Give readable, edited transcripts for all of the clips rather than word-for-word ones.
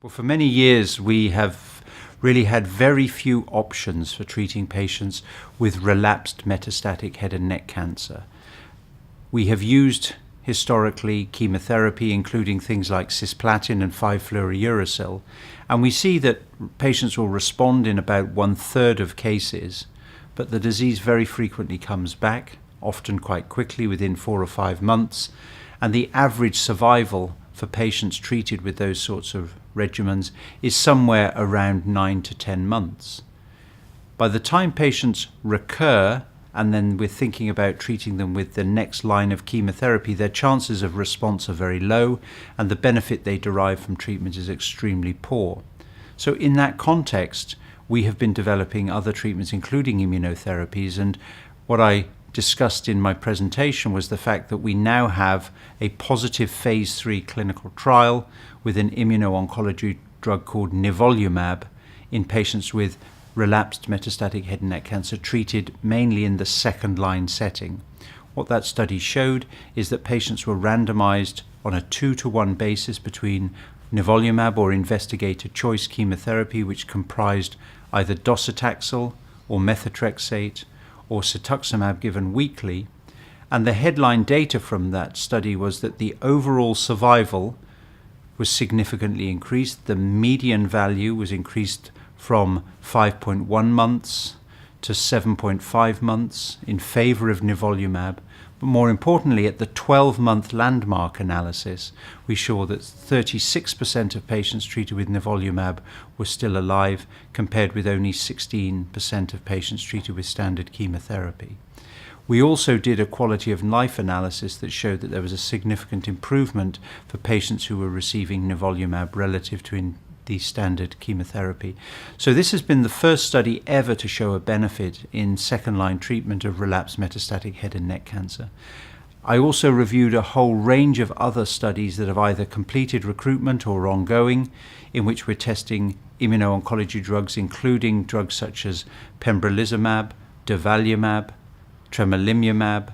Well, for many years, we have really had very few options for treating patients with relapsed metastatic head and neck cancer. We have used historically chemotherapy, including things like Cisplatin and 5-fluorouracil, and we see that patients will respond in about 1/3 of cases, but the disease very frequently comes back, often quite quickly within 4 or 5 months, and the average survival for patients treated with those sorts of regimens is somewhere around 9 to 10 months. By the time patients recur, and then we're thinking about treating them with the next line of chemotherapy, their chances of response are very low, and the benefit they derive from treatment is extremely poor. So in that context, we have been developing other treatments, including immunotherapies, and what I discussed in my presentation was the fact that we now have a positive phase 3 clinical trial with an immuno-oncology drug called Nivolumab in patients with relapsed metastatic head and neck cancer treated mainly in the second-line setting. What that study showed is that patients were randomized on a 2-to-1 basis between Nivolumab or investigator choice chemotherapy, which comprised either docetaxel or methotrexate or cetuximab given weekly, and the headline data from that study was that the overall survival was significantly increased. The median value was increased from 5.1 months to 7.5 months in favor of Nivolumab. But more importantly, at the 12-month landmark analysis, we saw that 36% of patients treated with Nivolumab were still alive, compared with only 16% of patients treated with standard chemotherapy. We also did a quality of life analysis that showed that there was a significant improvement for patients who were receiving Nivolumab relative to the standard chemotherapy. So this has been the first study ever to show a benefit in second-line treatment of relapsed metastatic head and neck cancer. I also reviewed a whole range of other studies that have either completed recruitment or are ongoing, in which we're testing immuno-oncology drugs, including drugs such as pembrolizumab, durvalumab, tremelimumab,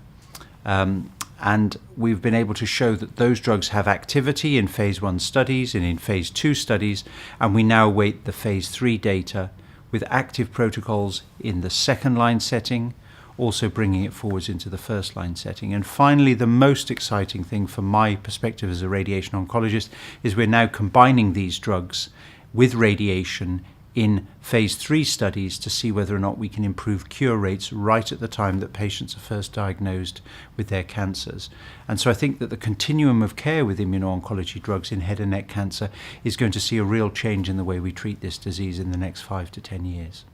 and we've been able to show that those drugs have activity in phase 1 studies and in phase 2 studies, and we now await the phase 3 data with active protocols in the second-line setting, also bringing it forwards into the first-line setting. And finally, the most exciting thing from my perspective as a radiation oncologist is we're now combining these drugs with radiation in phase 3 studies to see whether or not we can improve cure rates right at the time that patients are first diagnosed with their cancers. And so I think that the continuum of care with immuno-oncology drugs in head and neck cancer is going to see a real change in the way we treat this disease in the next 5 to 10 years.